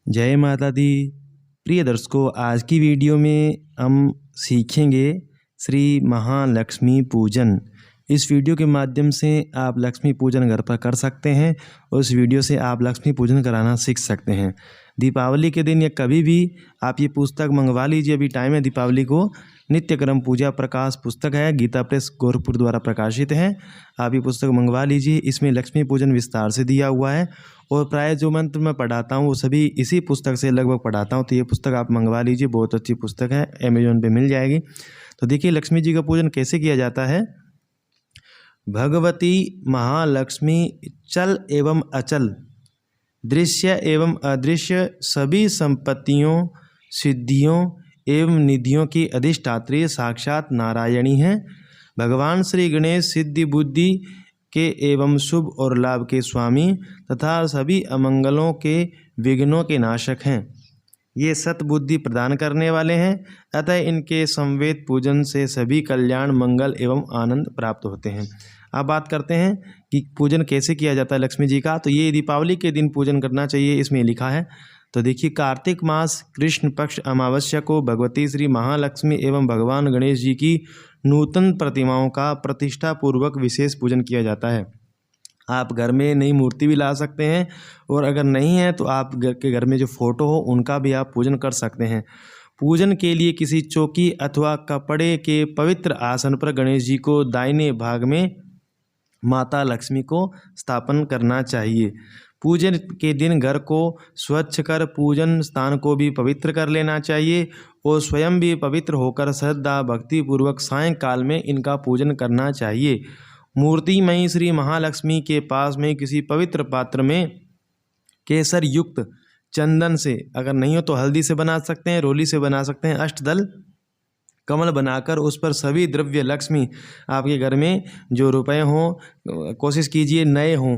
जय माता दी। प्रिय दर्शकों, आज की वीडियो में हम सीखेंगे श्री महालक्ष्मी पूजन। इस वीडियो के माध्यम से आप लक्ष्मी पूजन घर पर कर सकते हैं और इस वीडियो से आप लक्ष्मी पूजन कराना सीख सकते हैं। दीपावली के दिन या कभी भी आप ये पुस्तक मंगवा लीजिए, अभी टाइम है दीपावली को। नित्यक्रम पूजा प्रकाश पुस्तक है, गीता प्रेस गोरखपुर द्वारा प्रकाशित है। आप ये पुस्तक मंगवा लीजिए। इसमें लक्ष्मी पूजन विस्तार से दिया हुआ है और प्राय जो मंत्र मैं पढ़ाता हूँ वो सभी इसी पुस्तक से लगभग पढ़ाता हूँ। तो ये पुस्तक आप मंगवा लीजिए, बहुत अच्छी पुस्तक है, अमेजोन पे मिल जाएगी। तो देखिए लक्ष्मी जी का पूजन कैसे किया जाता है। भगवती महालक्ष्मी चल एवं अचल, दृश्य एवं अदृश्य सभी संपत्तियों, सिद्धियों एवं निधियों की अधिष्ठात्री साक्षात नारायणी हैं। भगवान श्री गणेश सिद्धि बुद्धि के एवं शुभ और लाभ के स्वामी तथा सभी अमंगलों के विघ्नों के नाशक हैं। ये सतबुद्धि प्रदान करने वाले हैं, अतः इनके संवेद पूजन से सभी कल्याण मंगल एवं आनंद प्राप्त होते हैं। अब बात करते हैं कि पूजन कैसे किया जाता है लक्ष्मी जी का। तो ये दीपावली के दिन पूजन करना चाहिए, इसमें लिखा है। तो देखिए, कार्तिक मास कृष्ण पक्ष अमावस्या को भगवती श्री महालक्ष्मी एवं भगवान गणेश जी की नूतन प्रतिमाओं का प्रतिष्ठा पूर्वक विशेष पूजन किया जाता है। आप घर में नई मूर्ति भी ला सकते हैं और अगर नहीं है तो आप घर में जो फोटो हो उनका भी आप पूजन कर सकते हैं। पूजन के लिए किसी चौकी अथवा कपड़े के पवित्र आसन पर गणेश जी को दाहिने भाग में माता लक्ष्मी को स्थापन करना चाहिए। पूजन के दिन घर को स्वच्छ कर पूजन स्थान को भी पवित्र कर लेना चाहिए और स्वयं भी पवित्र होकर श्रद्धा भक्ति पूर्वक सायंकाल में इनका पूजन करना चाहिए। मूर्तिमयी श्री महालक्ष्मी के पास में किसी पवित्र पात्र में केसर युक्त चंदन से, अगर नहीं हो तो हल्दी से बना सकते हैं, रोली से बना सकते हैं, अष्टदल कमल बनाकर उस पर सभी द्रव्य लक्ष्मी आपके घर में जो रुपए हों, कोशिश कीजिए नए हों,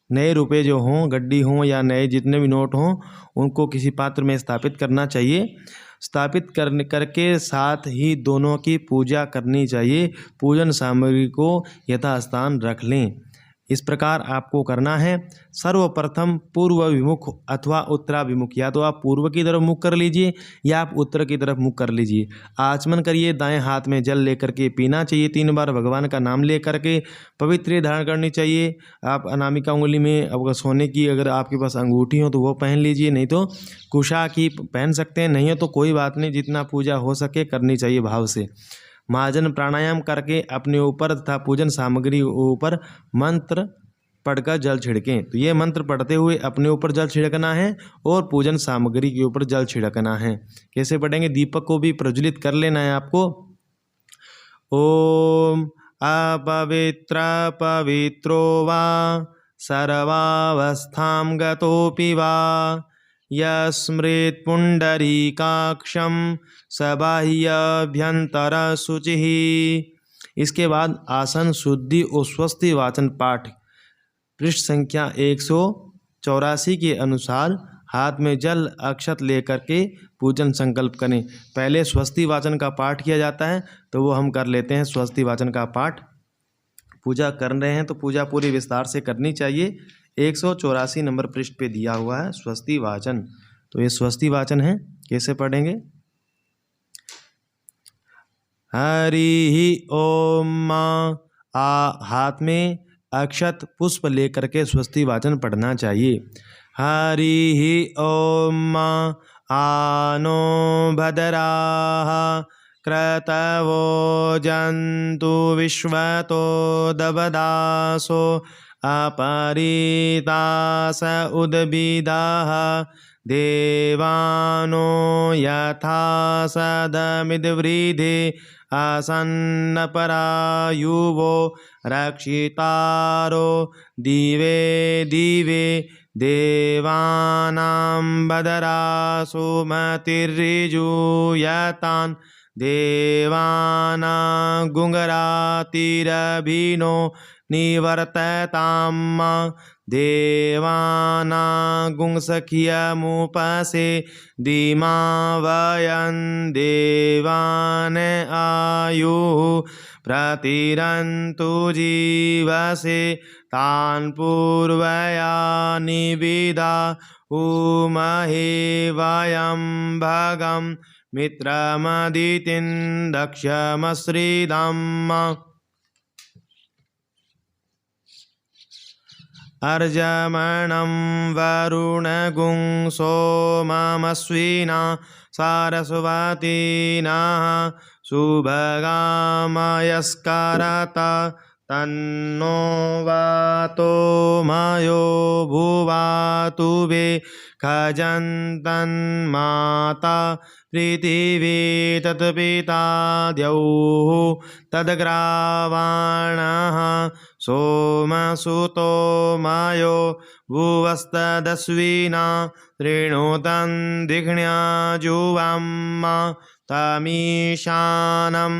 नए रुपए जो हों, गड्डी हों या नए जितने भी नोट हों, उनको किसी पात्र में स्थापित करना चाहिए। स्थापित करके साथ ही दोनों की पूजा करनी चाहिए। पूजन सामग्री को यथास्थान रख लें। इस प्रकार आपको करना है। सर्वप्रथम पूर्व विमुख अथवा उत्तराभिमुख, या तो आप पूर्व की तरफ मुख कर लीजिए या आप उत्तर की तरफ मुख कर लीजिए। आचमन करिए, दाएं हाथ में जल लेकर के पीना चाहिए, 3 बार भगवान का नाम ले करके पवित्र धारण करनी चाहिए। आप अनामिका उंगली में अगर सोने की अगर आपके पास अंगूठी हो तो वो पहन लीजिए, नहीं तो कुशा की पहन सकते हैं, नहीं हो तो कोई बात नहीं, जितना पूजा हो सके करनी चाहिए भाव से। महाजन प्राणायाम करके अपने ऊपर तथा पूजन सामग्री ऊपर मंत्र पढ़कर जल छिड़कें। तो ये मंत्र पढ़ते हुए अपने ऊपर जल छिड़कना है और पूजन सामग्री के ऊपर जल छिड़कना है। कैसे पढ़ेंगे? दीपक को भी प्रज्वलित कर लेना है आपको। ओम अपवित्र पवित्रो वा सर्वावस्थां गतोऽपि वा यस्मृत् पुंडरीकाक्षं सबाह्यभ्यंतरशुचिः। इसके बाद आसन शुद्धि और स्वस्ति वाचन पाठ पृष्ठ संख्या 184 के अनुसार हाथ में जल अक्षत लेकर के पूजन संकल्प करें। पहले स्वस्ति वाचन का पाठ किया जाता है, तो वो हम कर लेते हैं। स्वस्ति वाचन का पाठ पूजा कर रहे हैं तो पूजा पूरी विस्तार से करनी चाहिए। 184 नंबर पृष्ठ पे दिया हुआ है स्वस्ति वाचन। तो ये स्वस्ति वाचन है, कैसे पढ़ेंगे? हरि ओम। हाथ में अक्षत पुष्प लेकर के स्वस्ति वाचन पढ़ना चाहिए। हरि ओम आनो भद्राः क्रतवो जन्तु विश्वतो दबदासो अपरितास उद्भिदाः देवानो यथा सदमिद्वृधे आसन्नपरायुवो रक्षितारो दिवे दिवे देवानां बदरासो मतिर्ऋजूयतान् देवानां गुंगरातिरभिनो निवर्तताम् देवानागुंसखियमुपसे धीमा वयं देवान आयुः प्रतिरन्तु जीवसे तान् पूर्वया निविदा उमहे वयं भगं मित्रमदितिं दक्षमश्रिदम् अर्जमणं वरुणगुं सोममश्विना सारस्वतीनः शुभगामयस्करत तन्नो वातो मयो भुवातु वे खजन्तन्माता पृथिवी तत्पिता द्यौः तद्ग्रावाणः सोमसुतो मयो भुवस्तदश्विना तृणोतं धिघ्न्याजुवं तमीशानं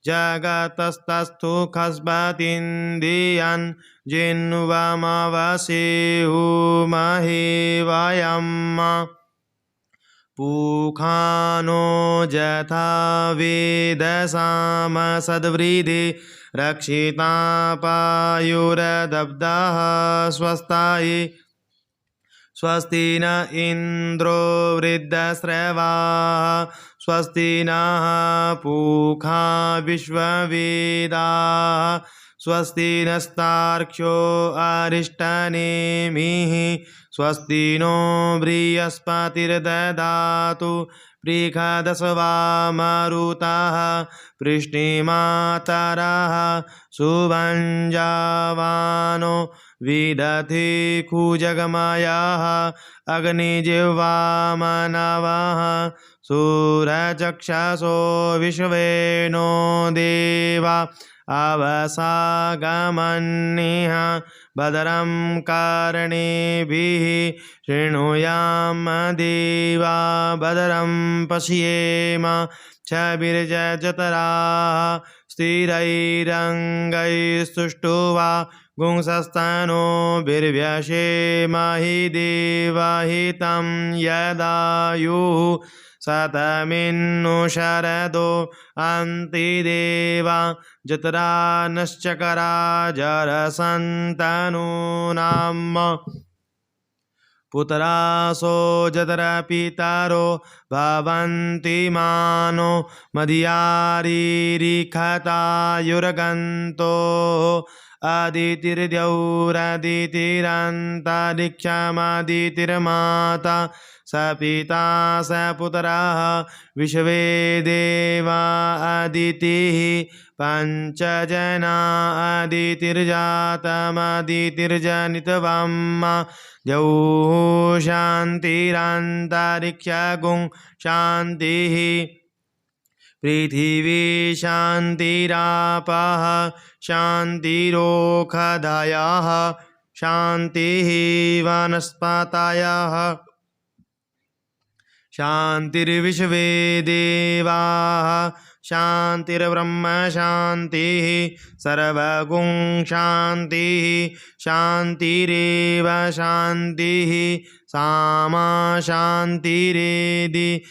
जगतस्तस्थु खस्पतीन्द्रियन् जिन्वमवसेहुमहे वयम् पूखानो यथा वेदसामसद्वृदे रक्षिता पायुरदब्धः स्वस्ताये स्वस्ति न इन्द्रो वृद्धश्रवाः स्वस्ति नः पूषा विश्ववेदाः स्वस्ति नस्तार्क्ष्यो अरिष्टनेमिः स्वस्ति नो बृहस्पतिर्दधातु बृहदस्वामरुतः पृष्णिमातरः सुभञ्जावानो विदधि खुजगमयः अग्निजिह्वामनवः सूरचक्षसो विश्वेनो देवा अवसागमन्निः भद्रं कर्णेभिः शृणुयाम देवा भद्रं पश्येम क्षभिर्जत्राः स्थिरैरङ्गैस्तुष्ट्वा गुंसस्तनोभिर्व्यसेमहि देवहितं यदायुः शतमिन्नु शरदो अन्तिदेवा जत्रा नश्चकरा जरसन्तनूनाम् पुत्रासो जतरा पितरो भवन्ति मानो मदीयारीरिखतायुर्गन्तो अदितिर्द्यौरदितिरन्तरिक्षमदितिर्माता स पिता स पुत्रः विश्वे देवा अदितिः पञ्चजना अदितिर्जातमदितिर्जनितवम् द्यौः शान्तिरन्तरिक्षगुं शान्तिः पृथिवी शान्तिरापः शान्तिरोषधयः शान्तिः वनस्पतयः शान्तिर्विश्वे देवाः शान्तिर्ब्रह्म शान्तिः सर्वगुं शान्तिः शान्तिरेव शान्तिः सामा शान्तिरेदि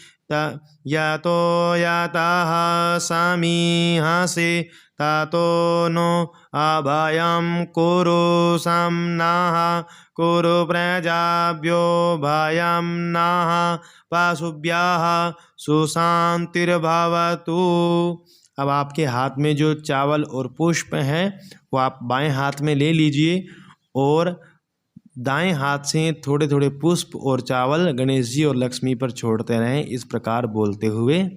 यतो यतः समीहसि ततो नो अभयं कुरु सम्नः कुरु प्रजाभ्यो भयं नः पशुभ्यः सुशान्तिर्भवतु। अब आपके हाथ में जो चावल और पुष्प हैं वो आप बाएं हाथ में ले लीजिए और दाएं हाथ से थोड़े थोड़े पुष्प और चावल गणेश जी और लक्ष्मी पर छोड़ते रहें, इस प्रकार बोलते हुए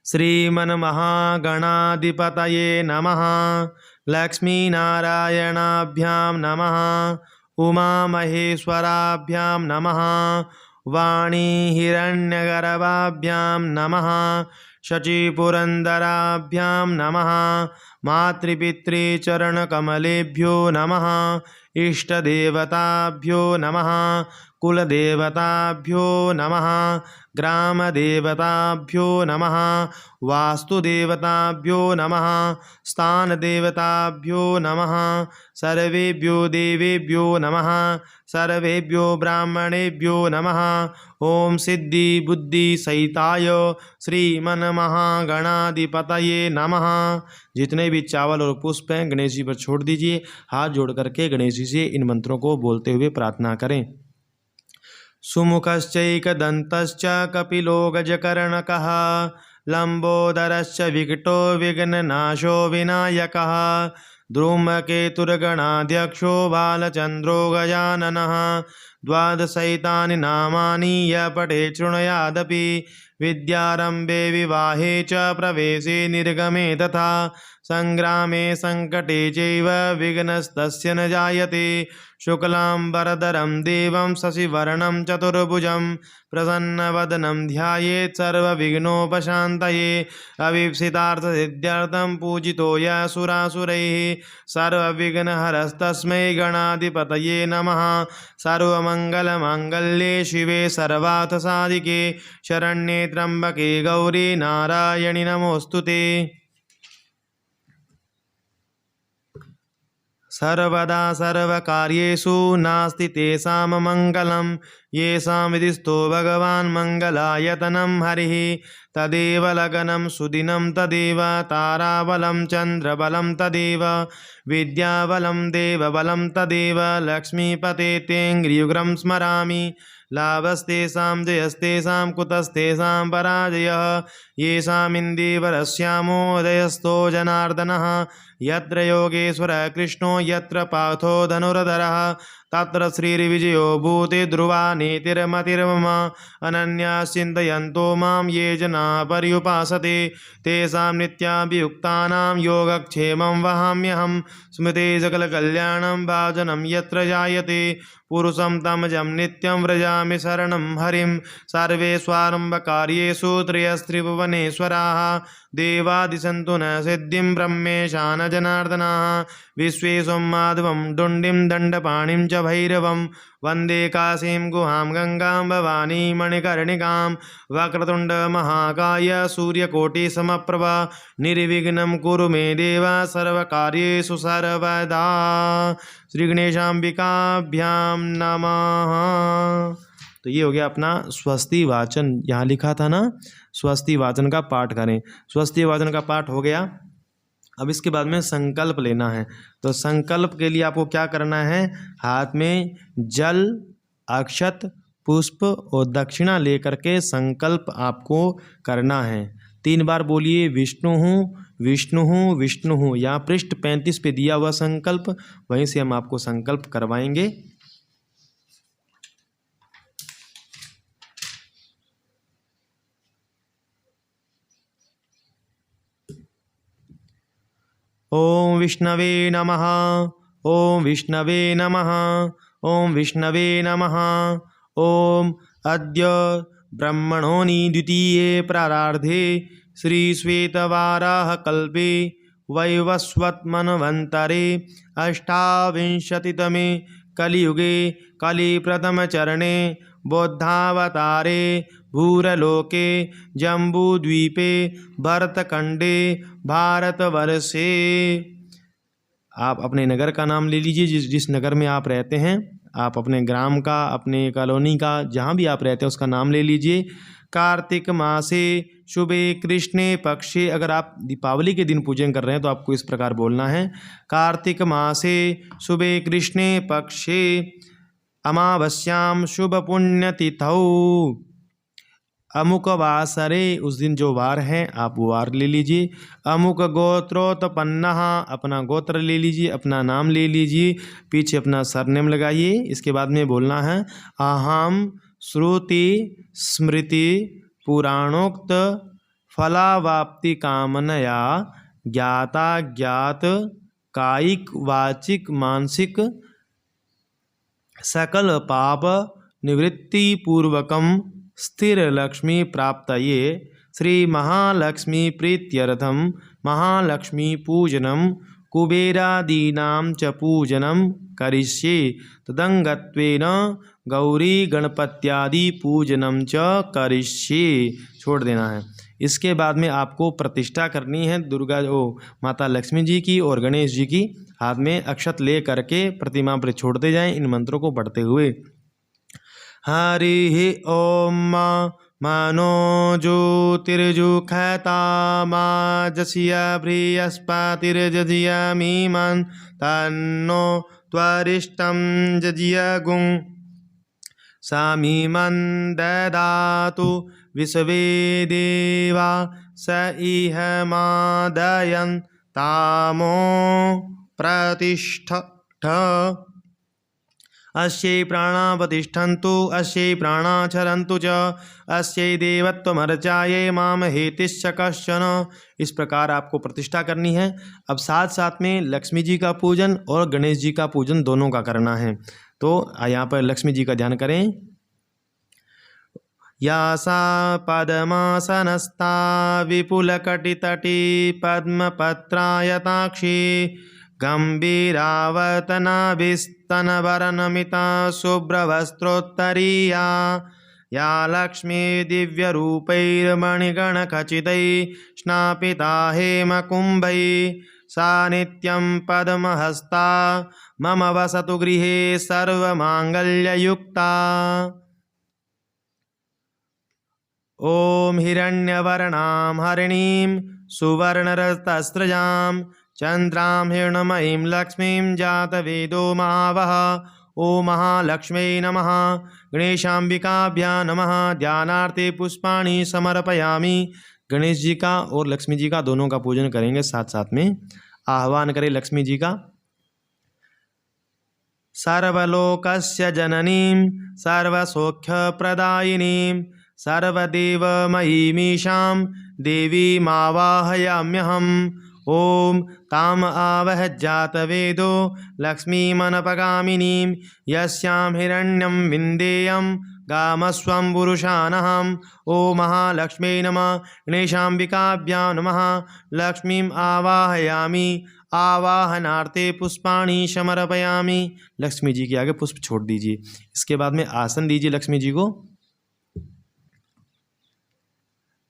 श्रीमन्महागणाधिपतये नमः, लक्ष्मीनारायणाभ्यां नमः, उमामहेश्वराभ्यां नमः, वाणी हिरण्यगर्भाभ्यां नमः, शचीपुरन्दराभ्यां नमः, मातृपितृचरणकमलेभ्यो नमः, इष्टदेवताभ्यो नमः, कुलदेवताभ्यो नमः, ग्रामदेवताभ्यो नमः, वास्तुदेवताभ्यो नमः, स्थानदेवताभ्यो नमः, सर्वेभ्यो देवेभ्यो नमः, सर्वेभ्यो ब्राह्मणेभ्यो नमः। ओम सिद्धि बुद्धि सहिताय श्रीमन्महागणाधिपतये नमः। जितने भी चावल और पुष्प हैं गणेश जी पर छोड़ दीजिए। हाथ जोड़ करके गणेश जी से इन मंत्रों को बोलते हुए प्रार्थना करें। सुमुखश्चैकदन्तश्च कपिलो गजकर्णकः, लंबोदरश्च विकटो विघ्ननाशो विनायकः, धूमकेतुर्गणाध्यक्षो बालचन्द्रो गजाननः। द्वादशैतानि नामानि य पठेत् शृणुयादपि, विद्यारम्भे विवाहे च प्रवेशे निर्गमे तथा संग्रामे संकटे चैव विघ्नस्तस्य न जायते। शुक्लाम्बरधरं देवं शशिवर्णं चतुर्भुजं प्रसन्नवदनं ध्यायेत् सर्वविघ्नोपशान्तये। अभीप्सितार्थसिद्ध्यर्थं पूजितो यः सुरासुरैः, सर्वविघ्नहरस्तस्मै गणाधिपतये नमः। सर्वमङ्गलमाङ्गल्ये शिवे सर्वार्थसाधिके, शरण्ये त्र्यम्बके गौरी नारायणि नमोऽस्तुते। सर्वदा सर्वकार्येषु नास्ति तेषां मङ्गलं, येषां विधिस्तो भगवान् मङ्गलायतनं हरिः। तदेव लग्नं सुदिनं तदेव ताराबलं चन्द्रबलं तदेव विद्याबलं देवबलं तदेव लक्ष्मीपते तेऽङ्घ्रियुग्रं स्मरामि। लाभस्तेषां जयस्तेषां कुतस्तेषां पराजयः, येषामिन्दीवरस्यामोदयस्थो जनार्दनः। यत्र योगेश्वरः कृष्णो यत्र पार्थो धनुर्धरः, तत्र श्रीर्विजयो भूते ध्रुवा नीतिर्मतिर्मम। अनन्याः चिन्तयन्तो मां ये जनाः पर्युपासते, तेषां नित्याभियुक्तानां योगक्षेमं वहाम्यहं। स्मृते सकलकल्याणं भाजनं यत्र जायते, पुरुषं तमजं नित्यं व्रजामि शरणं हरिं। सर्वेष्वारम्भकार्येषु त्रयस्त्रिभुवनेश्वराः, देवादिसन्तु न सिद्धिं ब्रह्मेशा न जनार्दनाः। विश्वेशं माधवं डुण्डिं दण्डपाणिं च भैरवं, वन्दे काशीं गुहां गंगां भवानी मणिकर्णिकां। वक्रतुण्डमहाकाय सूर्यकोटिसमप्रभा, निर्विघ्नं कुरु मे देव सर्वकार्येषु सर्वदा। श्री गणेशाम्बिकाभ्यां नमः। तो ये हो गया अपना स्वस्ति वाचन। यहाँ लिखा था ना स्वस्ति वाचन का पाठ करें। स्वस्ति वाचन का पाठ हो गया। अब इसके बाद में संकल्प लेना है। तो संकल्प के लिए आपको क्या करना है, हाथ में जल, अक्षत, पुष्प और दक्षिणा लेकर के संकल्प आपको करना है। 3 बार बोलिए विष्णु हूँ विष्णु हूँ विष्णु हूँ। यहाँ पृष्ठ 35 पे दिया हुआ संकल्प, वहीं से हम आपको संकल्प करवाएंगे। ओम विष्णवे नमः, ओम विष्णवे नमः, ओम विष्णवे नमः। ओम अद्य ब्रह्मणोनि द्वितीये प्रारार्धे श्री श्वेतवाराह कल्पे वैवस्वतमन्वन्तरे अष्टाविंशतितमे कलियुगे कलिप्रथमचरणे बौद्धावतारे भूरलोके जम्बूद्वीपे भरतखंडे भारतवर्षे। आप अपने नगर का नाम ले लीजिए, जिस नगर में आप रहते हैं। आप अपने ग्राम का, अपने कॉलोनी का, जहाँ भी आप रहते हैं उसका नाम ले लीजिए। कार्तिक मासे शुभे कृष्णे पक्षे, अगर आप दीपावली के दिन पूजन कर रहे हैं तो आपको इस प्रकार बोलना है। कार्तिक मासे शुभे कृष्णे पक्षे अमावस्याम शुभ पुण्यतिथौ अमुक वासरे, उस दिन जो वार है आप वो वार ले लीजिए। अमुक गोत्रोत्पन्नः, अपना गोत्र ले लीजिए, अपना नाम ले लीजिए, पीछे अपना सरनेम लगाइए। इसके बाद में बोलना है अहम श्रुति स्मृति पुराणोक्त फलावाप्ति कामनया ज्ञाता ज्ञात कायिक वाचिक मानसिक सकल पाप निवृत्ति पूर्वकम स्थिर लक्ष्मी प्राप्तये श्री महालक्ष्मी प्रीत्यर्थम महालक्ष्मी पूजनम कुबेरादीनां च पूजनम करिष्ये। तदंगत्वेन गौरी गणपत्यादि पूजनम च करिष्ये, छोड़ देना है। इसके बाद में आपको प्रतिष्ठा करनी है दुर्गा माता लक्ष्मी जी की और गणेश जी की। हाथ में अक्षत ले करके प्रतिमा पर छोड़ते जाएं इन मंत्रों को पढ़ते हुए। हरि ओम मनो ज्योतिर्जुखता माजस्य बृहस्पतिर्जयमीमन् तन्नो त्वरिष्टं जज्यगुं सामीमन् ददातु विश्वे देवा स इह मादयन् तामो प्रतिष्ठठ अस्यै प्राणा प्रतिष्ठन्तु अस्यै प्राणा चरन्तु च अस्यै देवत्वमर्चायै माम हेतिश्च कश्चन। इस प्रकार आपको प्रतिष्ठा करनी है। अब साथ साथ में लक्ष्मी जी का पूजन और गणेश जी का पूजन दोनों का करना है। तो यहाँ पर लक्ष्मी जी का ध्यान करें। या सा पद्मासनस्था विपुलकटितटी पद्मपत्रायताक्षी गम्भीरावतनाभिस्तनवरनमिता शुभ्रवस्त्रोत्तरीया या लक्ष्मी दिव्यरूपैर्मणिगणखचितैः स्नापिता हेमकुम्भैः सा नित्यं पद्महस्ता मम वसतु गृहे सर्वमाङ्गल्ययुक्ता। ॐ हिरण्यवर्णां हरिणीं सुवर्णरजतस्रजां चन्द्रां हिरण्मयीं लक्ष्मीं जातवेदो महावः। ॐ महालक्ष्म्यै नमः। गणेशाम्बिकाभ्यां नमः। ध्यानार्थे पुष्पाणि समर्पयामि। गणेश जी का और लक्ष्मी जी का दोनों का पूजन करेंगे साथ साथ में। आह्वान करें लक्ष्मी जी का। सर्वलोकस्य जननीं सर्वसौख्यप्रदायिनीं सर्वदेवमयीमीशां देवीमावाहयाम्यहम्। ॐ ताम् आवह जातवेदो लक्ष्मीमनपगामिनीं यस्यां हिरण्यं विन्देयं गामस्वं पुरुषानहम्। ॐ महालक्ष्म्यै नमः। गणेशाम्बिकाभ्यां नमः। लक्ष्मीम् आवाहयामि। आवाहनार्थे पुष्पाणि समर्पयामि। लक्ष्मी जी के आगे पुष्प छोड़ दीजिए। इसके बाद में आसन दीजिए लक्ष्मी जी को।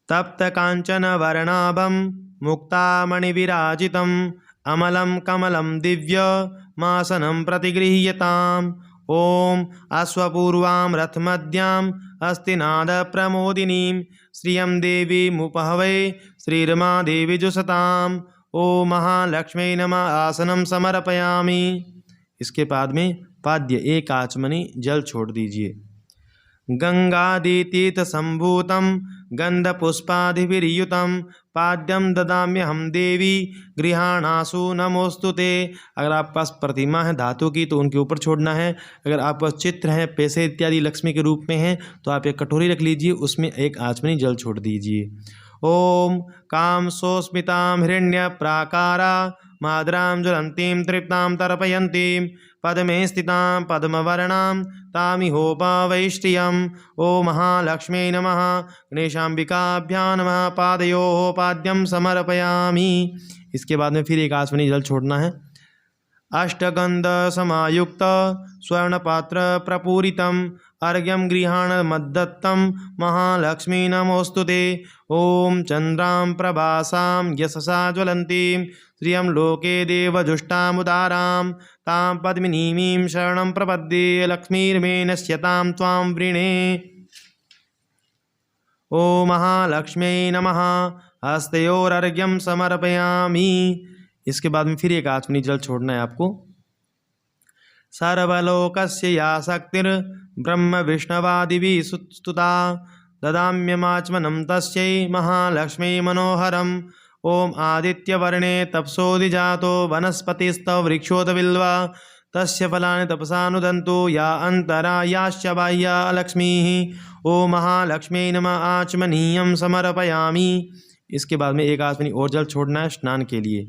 तप्त कांचन वर्णाभं मुक्तामणिविराजितम् अमलं कमलं दिव्यमासनं प्रतिगृह्यताम्। ॐ अश्वपूर्वां रथमध्यां हस्तिनादप्रमोदिनीं श्रियं देवीमुपहवै श्रीरमा देवी जुषताम्। ॐ महालक्ष्म्यै नमः। आसनं समर्पयामि। इसके बाद में पाद्य एक आचमनी जल छोड़ दीजिए। गंगादितीर्थसम्भूतं गन्धपुष्पादिभिर्युतं पाद्यं ददाम्यहं देवी गृहाणासु नमोस्तु ते। अगर आपके पास प्रतिमा है धातु की तो उनके ऊपर छोड़ना है। अगर आपके पास चित्र हैं पैसे इत्यादि लक्ष्मी के रूप में हैं तो आप एक कटोरी रख लीजिए, उसमें एक आचमनी जल छोड़ दीजिए। ओम काम सोस्मितां हिरण्य प्राकारा माद्रां ज्वलंतीं तृप्तां तर्पयन्तीं पद्मे स्थितां पद्मवर्णां तामिहोपवैष्ट्रियम्। ॐ महालक्ष्म्यै नमः। गणेशाम्बिकाभ्यां नमः। पादयोः पाद्यं समर्पयामि। इसके बाद में फिर एक आचमनी जल छोड़ना है। अष्टगंध समायुक्त स्वर्णपात्र प्रपूरितम् अर्घ्यं गृहाण मद्दत्तं महालक्ष्मी नमोस्तु ते। ॐ चन्द्रां प्रभासां यशसा ज्वलन्तीं श्रियं लोके देवजुष्टामुदारां तां पद्मिनीमीं शरणं प्रपद्ये लक्ष्मीर्मे नश्यतां त्वां वृणे। ॐ महालक्ष्म्यै नमः। हस्तयोरर्घ्यं समर्पयामि। इसके बाद में फिर एक आचमनी जल छोड़ना है आपको। सर्वलोकस्य या शक्तिर्ब्रह्म विष्णवादिभिः स्तुता ददाम्यमाचमनं तस्यै महालक्ष्म्यै मनोहरम्। ॐ आदित्यवर्णे तपसोऽधिजातो वनस्पतिस्तव वृक्षोतबिल्वा तस्य फलानि तपसा नुदन्तु या अन्तरा याश्च बाह्या लक्ष्मीः। ॐ महालक्ष्म्यै नमः। आचमनीयं समर्पयामि। इसके बाद में एक आचमनी और जल छोड़ना है स्नान के लिए।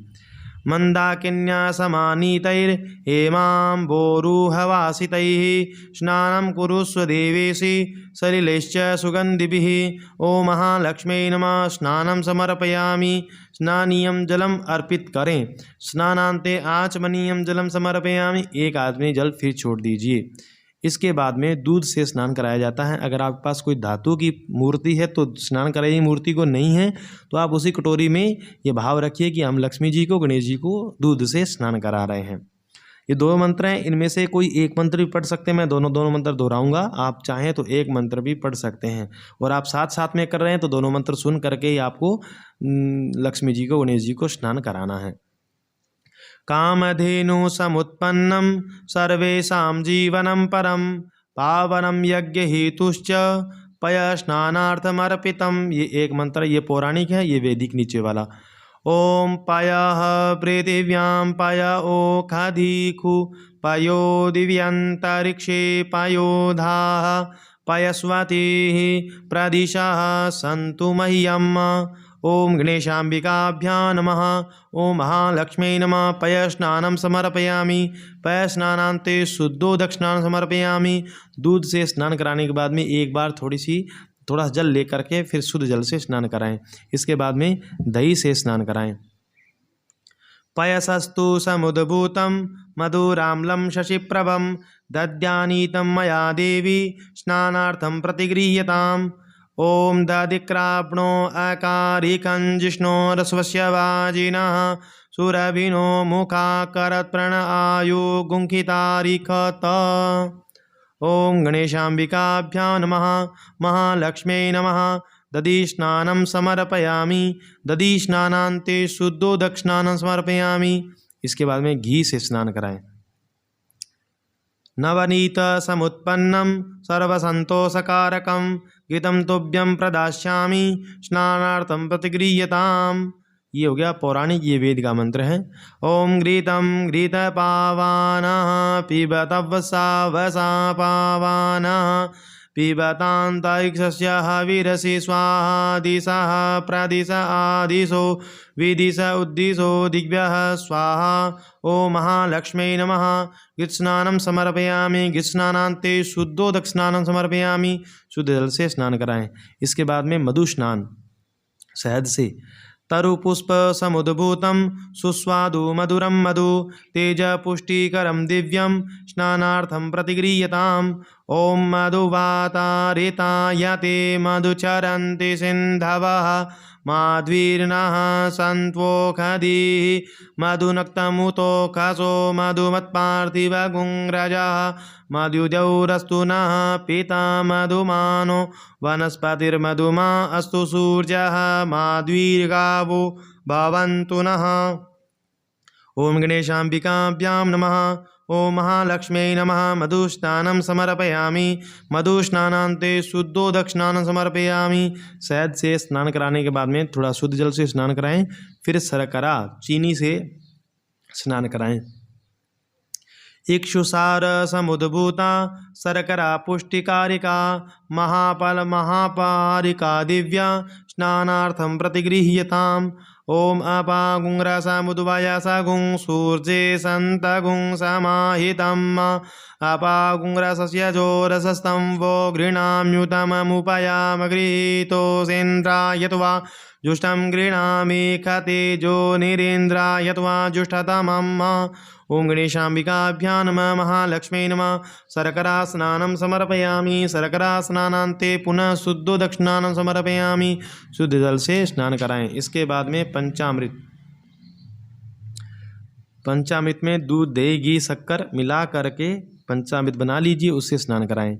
मन्दाकिन्यासमानीतैर्हेमाम्बोरुहवासितैः स्नानं कुरुष्व देवेशि सलिलैश्च सुगन्धिभिः। ॐ महालक्ष्म्यै नमः। स्नानं समर्पयामि। स्नानीयं जलम अर्पित करें। स्नानान्ते आचमनीयं जलम समर्पयामि। एक आचमनी जल फिर छोड़ दीजिए। इसके बाद में दूध से स्नान कराया जाता है। अगर आपके पास कोई धातु की मूर्ति है तो स्नान कराइए, मूर्ति को नहीं है तो आप उसी कटोरी में ये भाव रखिए कि हम लक्ष्मी जी को, गणेश जी को दूध से स्नान करा रहे हैं। ये दो मंत्र हैं, इनमें से कोई एक मंत्र भी पढ़ सकते हैं। मैं दोनों मंत्र दोहराऊंगा, आप चाहें तो एक मंत्र भी पढ़ सकते हैं। और आप साथ साथ में कर रहे हैं तो दोनों मंत्र सुन करके ही आपको लक्ष्मी जी को, गणेश जी को स्नान कराना है। कामधेनु समुत्पन्नं सर्वेषां जीवनं परं पावनं यज्ञहेतुश्च पयस्नानार्थमर्पितं। ये एक मंत्र, ये पौराणिक है, ये वैदिक नीचे वाला। ओम पयः पृथिव्यां पय ओखधिखु पयो दिव्यन्तरिक्षे पयोधाः पयस्वतीः प्रदिशः सन्तु मह्यम्। ओम गणेशाम्बिकाभ्यां नमः। ओम महालक्ष्म्यै नमः। पयस्नानं समर्पयामि। पयस्नानान्ते शुद्धोदकस्नानं समर्पयामि। दूध से स्नान कराने के बाद में एक बार थोड़ा जल लेकर के फिर शुद्ध जल से स्नान कराएं। इसके बाद में दही से स्नान कराएं। पयसस्तु समुद्भूतं मधुराम्लं शशिप्रभं दद्यानीतं मया देवी स्नानार्थं प्रतिगृह्यताम्। ओम दधिक्राप्णो अकारिकं जिष्णो रस्वस्य वाजिनः सुरभिनो मुखाकरत्प्रण आयु गुंखितारिखत। ओम गणेशाम्बिकाभ्यां नमः। महालक्ष्म्यै नमः। दधिस्नानं समर्पयामि। दधिस्नानान्ते शुद्धोदकस्नानं समर्पयामि। इसके बाद में घी से स्नान कराएं। नवनीत समुत्पन्नं सर्वसंतोषकारकं घृतं तुभ्यं प्रदास्यामि स्नानार्थं प्रतिगृह्यताम्। ये हो गया पौराणिक, ये वेद का मंत्र है। ओम घृतं घृतपावानः पिबत वसा वसा पावानः पिबतान्तरिक्षस्य हविरसि स्वाहा दिशः प्रदिश आदिशो विदिश उद्दिशो दिग्भ्यः स्वाहा। ओम महालक्ष्म्यै नमः। घृतस्नानं समर्पयामि। घृतस्नानान्ते शुद्धोदकस्नानं समर्पयामि। शुद्ध जल से स्नान कराएं। इसके बाद में मधु स्नान शहद से। तरुपुष्प समुद्भूतं सुस्वादु मधुरं मधु तेजपुष्टिकरं दिव्यं स्नानार्थं प्रतिगृह्यताम्। ओम मधुवातारितायते मधुचरन्ति सिन्धवः माध्वीर्नः सन्त्वोखधीः मधुनक्तमुतोखसो मधुमत्पार्थिवगुङ्रजः मधुजौरस्तु नः पिता मधुमानो वनस्पतिर्मधुमा अस्तु सूर्यः माध्वीर्गावो भवन्तु नः। ओम गणेशाम्बिकाभ्यां नमः। ओम महालक्ष्म्यै नमः। मधुस्नानं समर्पयामि। मधुस्नानान्ते शुद्धोदकस्नानं समर्पयामि। शहद से स्नान कराने के बाद में थोड़ा शुद्ध जल से स्नान कराएं, फिर शर्करा चीनी से स्नान कराएं। इक्षुसार समुद्भूता शर्करा पुष्टिकारिका महाफल महापारिका दिव्या स्नानार्थं प्रतिगृह्यताम्। ओम अपागुंग्रसमुद्वयसगुं सूर्ये सन्तगुं समाहितम् अपागुंग्रसस्य जोरसस्तं वो गृह्णाम्युतममुपयामगृहीतोऽसेन्द्राय त्वा जुष्टं गृह्णामि खतेजो निरेन्द्राय त्वा जुष्टतमम्। ओम गणेशाम्बिकाभ्यां नमः। महालक्ष्म्यै नमः। शर्करा स्नानं समर्पयामि। शर्करा स्नानान्ते पुनः शुद्धोदकस्नानं समर्पयामि। शुद्ध जल से स्नान कराएं। इसके बाद में पंचामृत में दूध दही घी शक्कर मिला करके पंचामृत बना लीजिए, उससे स्नान कराएं।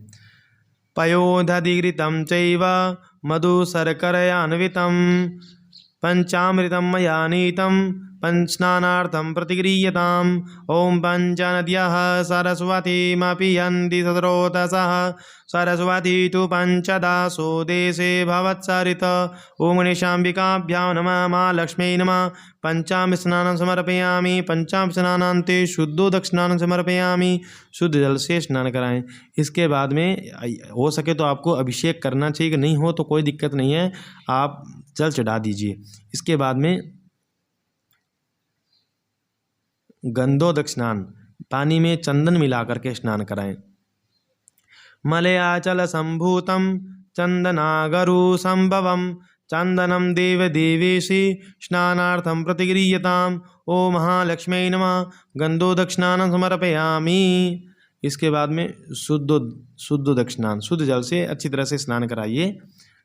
पयोदधिघृतं चैव मधु शर्करयान्वितं पंचामृतं मया नीतं स्नानार्थं प्रतिगृह्यताम्। ओम पंचनद्यः सरस्वतीमपि यन्ति स्रोतसः सरस्वती तु पंचदासो देशे भवत्सरित। ओम गणेशाम्बिकाभ्यां नमः। महालक्ष्म्यै नमः। पंचामृतस्नानं समर्पयामि। पंचामृतस्नानान्ते शुद्धोदकस्नानं समर्पयामि। शुद्ध जल से स्नान कराएं। इसके बाद में हो सके तो आपको अभिषेक करना चाहिए, नहीं हो तो कोई दिक्कत नहीं है, आप जल चढ़ा दीजिए। इसके बाद में गंधोदक स्नान, पानी में चंदन मिला करके स्नान कराएं। मलयाचल संभूतं चंदनागरु संभवं चंदनम देव देवेशी स्नानार्थं प्रतिगृह्यताम्। ओम महालक्ष्म्यै नमः। गंधोदक स्नानं समर्पयामि। इसके बाद में शुद्ध दक्षिणान, शुद्ध जल से अच्छी तरह से स्नान कराइए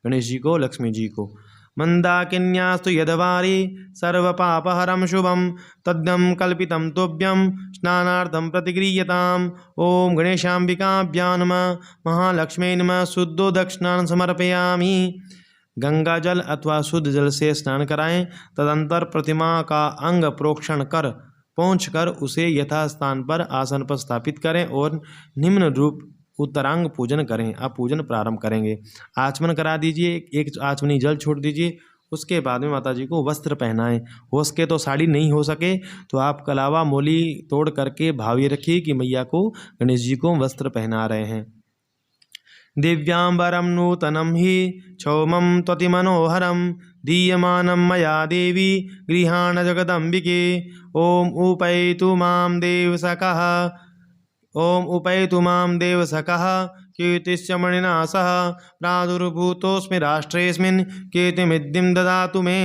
गणेश जी को, लक्ष्मी जी को। मंदाकिन्यास्तु यदवारी सर्वपापहरं शुभम तद्यं कल्पितं तोभ्यं स्नानार्थं प्रतिगृह्यताम्। ओम गणेशाम्बिकाभ्यां नमः, महालक्ष्मी नमः। शुद्धो दक्षिणान् समर्पयामि। गंगा जल अथवा शुद्ध जल से स्नान कराएं। तदंतर प्रतिमा का अंग प्रोक्षण कर पहुँच कर उसे यथास्थान पर आसन पर स्थापित करें और निम्न रूप उत्तरांग पूजन करें। आप पूजन प्रारंभ करेंगे। आचमन करा दीजिए, एक आचमनी जल छोड़ दीजिए। उसके बाद में माता जी को वस्त्र पहनाएं। हो सके तो साड़ी, नहीं हो सके तो आप कलावा मोली तोड़ करके भावी रखिए कि मैया को, गणेश जी को वस्त्र पहना रहे हैं। दिव्यांबरं नूतनं हि क्षौमं त्वतिमनोहरं दीयमानं मया देवी गृहाण जगदम्बिके। ओम उपैतु मां देवसखः, ओम उपैतु मां देवसखः कीर्तिश्च मणिना सह प्रादुर्भूतोऽस्मि राष्ट्रेऽस्मिन् कीर्तिमिद्धिं ददातु मे।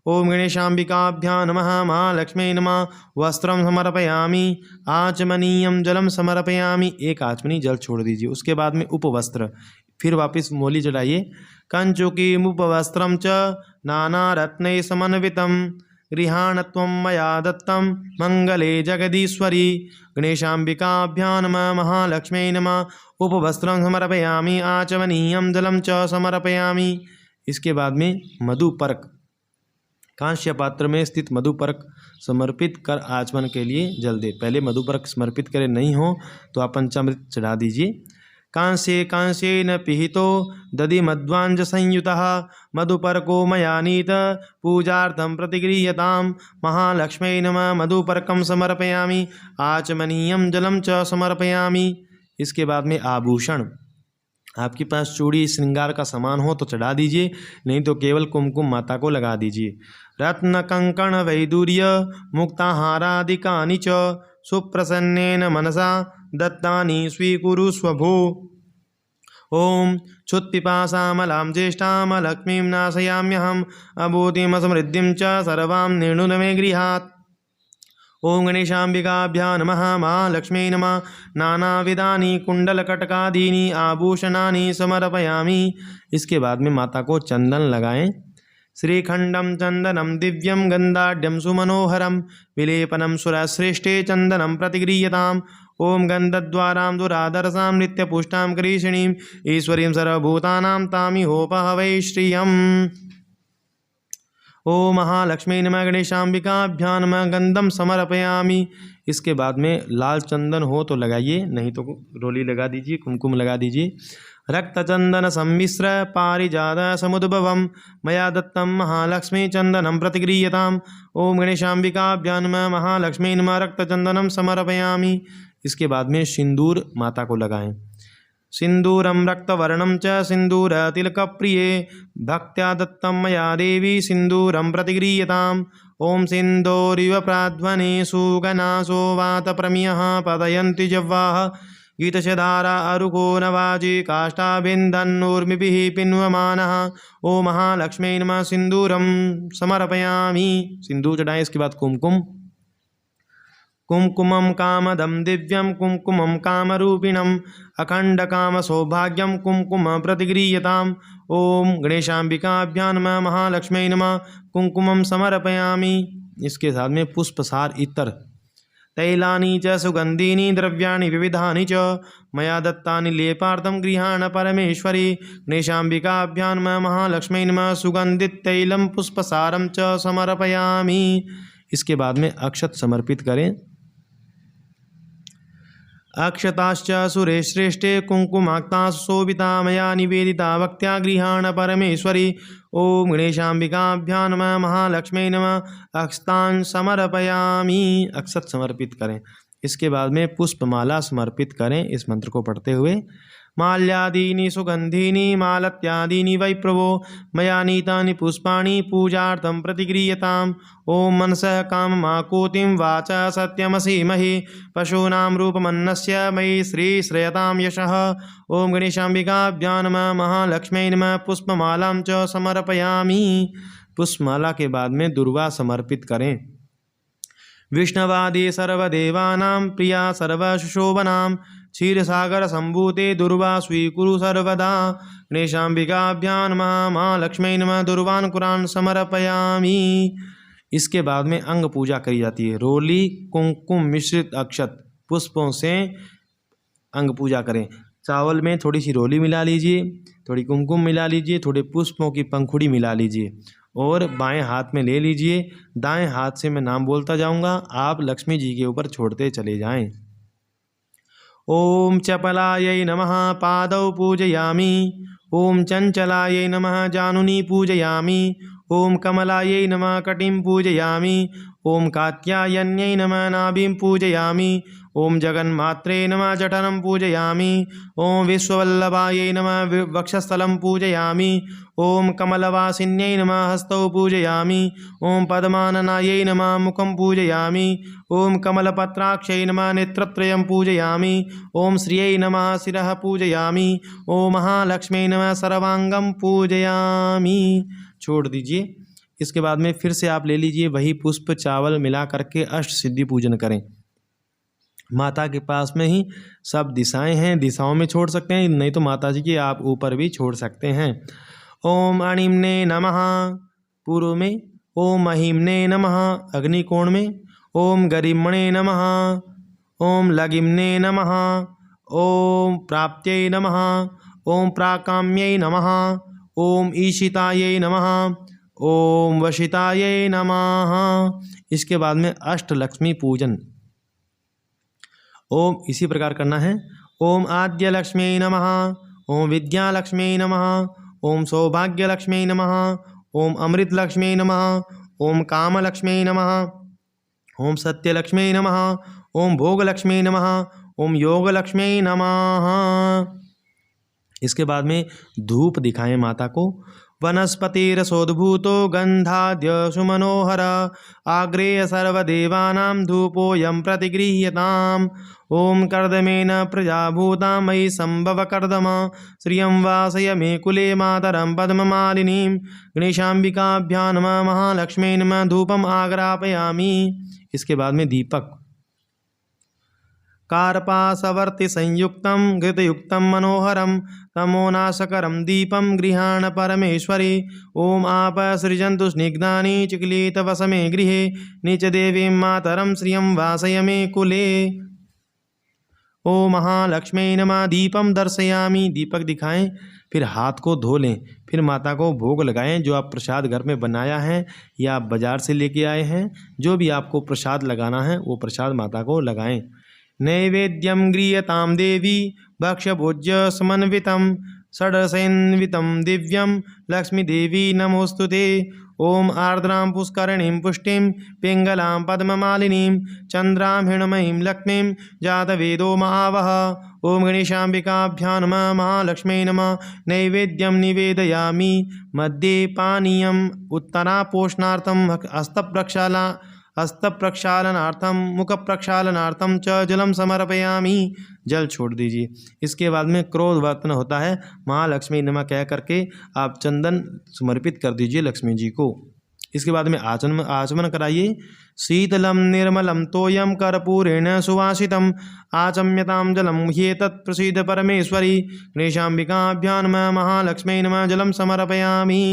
ओम गणेशाम्बिकाभ्यां नमः, महालक्ष्मी नमः। वस्त्रं समर्पयामि, आचमनीयं जलम समर्पयामि। एक आचमनी जल छोड़ दीजिए। उसके बाद में उपवस्त्र, फिर वापस मोली चढ़ाइए। कंचुकीमुपवस्त्रं च नानारत्नैः समन्वितं गृहाणत्वं मया दत्तं मंगले जगदीश्वरी। गणेशाम्बिकाभ्यां नमः, महालक्ष्मी नमः। उपवस्त्रं समर्पयामि, आचमनीयं जलं च समर्पयामि। इसके बाद में मधुपर्क, कांस्य पात्र में स्थित मधुपर्क समर्पित कर आचमन के लिए जल दे। पहले मधुपर्क समर्पित करें, नहीं हो तो आप पंचामृत चढ़ा दीजिए। कांस्येन पिहितो दधि मध्वांज संयुतः मधुपर्को मया नीत पूजार्थं प्रतिगृह्यताम्। महालक्ष्मी नमः। मधुपर्कं समर्पयामि, आचमनीयं जलं च समर्पयामि। इसके बाद में आभूषण, आपके पास चूड़ी श्रृंगार का सामान हो तो चढ़ा दीजिए, नहीं तो केवल कुमकुम माता को लगा दीजिए। रत्न कंकण वैदूर्य मुक्ताहारादिकानि च सुप्रसन्नेन मनसा दत्तानि स्वीकुरुष्व भो। ओम क्षुत्पिपासामलां ज्येष्ठां लक्ष्मीं नाशयाम्यहम् अबोधिमसमृद्धिं च सर्वां निर्णुद मे गृहात्। ओम गणेशाम्बिकाभ्यां नमः, महालक्ष्मी नमः। नानाविधानि कुंडलकटकादीनि आभूषणानि समर्पयामि। इसके बाद में माता को चंदन लगाएं। श्रीखंडं चंदनं दिव्यं गंधाढ्यं सुमनोहरं विलेपनं सुरश्रेष्ठे चंदनं प्रतिगृह्यताम्। ओम गंधद्वारां दुरादरसां नित्यपुष्टां करीषिणीं ईश्वरीं सर्वभूतानां तामिहोपहवै श्रियम्। ओम महालक्ष्मी नमः। गणेशाम्बिकाभ्यां नमः। गंधम समर्पयामि। इसके बाद में लाल चंदन हो तो लगाइए, नहीं तो रोली लगा दीजिए, कुमकुम लगा दीजिए। रक्तचंदन सम्मिश्र पारिजात समुद्भवं मया दत्तं महालक्ष्मी चंदनं प्रतिगृह्यताम्। ओम गणेशाम्बिकाभ्यां नमः, महालक्ष्मी नमः। रक्तचंदनं समर्पयामि। इसके बाद में सिंदूर माता को लगाएं। सिंदूरं रक्तवर्णं च सिंदूरतिलकप्रिये भक्त्या दत्तं मया देवी सिंदूरं प्रतिगृह्यताम्। ओम सिंदूरिव प्राध्वने सुगनासो वातप्रमियः पतयन्ति जह्वाः गीतशधारा अरुको नवाजी काष्ठाभिन्दन्नूर्मिभिः पिन्वमानः। ओ महालक्ष्मी नमः। सिंदूरं समर्पयामि। सिंदूर चढ़ाएं। इसके बाद कुमकुम, कुमकुमं कामदं दिव्यं कुमकुमं कामरूपिणम् अखंडकाम सौभाग्यं कुमकुम प्रतिगृह्यताम्। ओम गणेशाम्बिकाभ्यां नमः, महालक्ष्मी नमः। कुमकुमं समर्पयामि। इसके साथ में पुष्पसार इत्र तैलानि च सुगंधीनि द्रव्याणि विविधानि च मया दत्तानि लेपार्थं गृहाण परमेश्वरी। गणेशाम्बिकाभ्यां नमः, महालक्ष्मी नमः। सुगंधित तैलं पुष्पसारं च समर्पयामि। इसके बाद में अक्षत समर्पित करें। अक्षताश्च सुरेश्रेष्ठे कुंकुमाक्ताः शोभिता मया निवेदिता भक्त्या गृहाण परमेश्वरी। ओम गणेशाम्बिकाभ्यां नमः, महालक्ष्मी नमः। अक्षतान् समर्पयामि। अक्षत समर्पित करें। इसके बाद में पुष्पमाला समर्पित करें इस मंत्र को पढ़ते हुए। माल्यादीनि सुगंधीनि मालत्यादीनि वै प्रभो मया नीतानि पुष्पाणि पूजार्थं प्रतिगृह्यताम्। ओम मनसः काममाकुतिं वाचा सत्यमसीमहि पशूनां रूपमन्नस्य मयि श्रीश्रयतां यशः। ओम गणेशाम्बिकाभ्यां नमः, महालक्ष्मी नमः। पुष्पमालां च समर्पयामि। पुष्पमाला के बाद में दुर्वा समर्पित करें। विष्णवादि सर्वदेवानां प्रिया सर्वशोभनां क्षीरसागर संभूते दुर्वा स्वीकुरु सर्वदा। गणेशाम्बिकाभ्यां नमः महालक्ष्मी नमः दुर्वानुकुरान् समर्पयामि। इसके बाद में अंग पूजा करी जाती है। रोली कुमकुम मिश्रित अक्षत पुष्पों से अंग पूजा करें। चावल में थोड़ी सी रोली मिला लीजिए, थोड़ी कुमकुम मिला लीजिए, थोड़े पुष्पों की पंखुड़ी मिला लीजिए और बाएं हाथ में ले लीजिए। दाएं हाथ से मैं नाम बोलता जाऊंगा, आप लक्ष्मी जी के ऊपर छोड़ते चले जाएं। ओम चपलायै नमः पादौ पूजयामि। ओम चंचलायै नमः जानुनी पूजयामि। ओम कमलायै नमः कटिं पूजयामि। ओम कात्यायन्यै नमः नाभिं पूजयामि। ओम जगन्मात्रे नमः जठरं पूजयामि। ओम विश्ववल्लभायै नमः वक्षस्थलं पूजयामि। ओम कमलवासिन्यै नमः हस्तौ पूजयामि। ओम पद्माननायै नमः मुखं पूजयामि। ओम कमलपत्राक्षै नमः नेत्रत्रयं पूजयामि। ओम श्रियै नमः शिरः पूजयामि। ओम महालक्ष्मी नमः सर्वांगं पूजयामि। छोड़ दीजिए। इसके बाद में फिर से आप ले लीजिए वही पुष्प चावल मिला करके अष्ट सिद्धि पूजन करें। माता के पास में ही सब दिशाएं हैं, दिशाओं में छोड़ सकते हैं, नहीं तो माता जी के आप ऊपर भी छोड़ सकते हैं। ओम अणिम्ने नमः पूर्व में, ओम महिम्ने नमः अग्निकोण में, ओम गरिम्णे नमः, ओम लगिम्ने नमः, ओम प्राप्त्यै नमः, ओम प्राकाम्यै नमः, ओम ईशितायै नमः, ओम वशितायै नमः। इसके बाद में अष्ट लक्ष्मी पूजन ओम इसी प्रकार करना है। ओम आद्य लक्ष्मी नमः, ओम विद्या लक्ष्मी नमः, ओम सौभाग्य लक्ष्मी नमः, ओम अमृत लक्ष्मी नमः, ओम काम लक्ष्मी नमः, ओम सत्य लक्ष्मी नमः, ओम भोग लक्ष्मी नमः, ओम योग लक्ष्मी नमः। इसके बाद में धूप दिखाएं माता को। वनस्पतिरसोद्भूतो गंधाद्य सुमनोहर आग्रेय सर्वदेवानां धूपोऽयं प्रतिगृह्यताम्। ओम कर्दमेन प्रजाभूता मयि संभव कर्दम श्रियं वासय मे कुले मातरं पद्ममालिनीं। गणेशाम्बिकाभ्यां नमः महालक्ष्मी नमः धूपम् आग्रापयामि। इसके बाद में दीपक कार्पासवर्ति संयुक्तं घृतयुक्तं मनोहरं तमोनाशकरं दीपं गृहाण परमेश्वरी। ओम आप सृजन्तु स्निग्धानि चिक्लितवसमे गृहे नीचदेवीं मातरं श्रियं वासय मे कुले। ओम महालक्ष्मी नमः दीपम दर्शयामि। दीपक दिखाएं, फिर हाथ को धो लें, फिर माता को भोग लगाएं। जो आप प्रसाद घर में बनाया है या आप बाजार से लेके आए हैं, जो भी आपको प्रसाद लगाना है वो प्रसाद माता को लगाएं। नैवेद्यं गृह्यतां देवी भक्ष्यभोज्य समन्वितं षड्रसैन्वितं दिव्यं लक्ष्मीदेवी नमोस्तुते। ओम आर्द्रां पुष्करणीं पुष्टिं पिंगलां पद्ममालिनीं चंद्रां हिरण्मयीं लक्ष्मीं जातवेदो महावः। ओम गणेशाम्बिकाभ्यां नमः महालक्ष्मी नमः नैवेद्यं निवेदयामि। मध्ये पानीयम् उत्तरापोषणार्थं हस्तप्रक्षालनार्थं मुखप्रक्षालनार्थं च जलं समर्पयामि। जल छोड़ दीजिए। इसके बाद में क्रोध वर्तन होता है। महालक्ष्मी नमः कह करके आप चंदन समर्पित कर दीजिए लक्ष्मी जी को। इसके बाद में आचमन कराइए। शीतलं निर्मलं तोयं कर्पूरेण सुवासितम् आचम्यतां जलं ह्येतत् प्रसीद परमेश्वरी। गणेशाम्बिकाभ्यां नमः महालक्ष्मी नमः जलं समर्पयामि।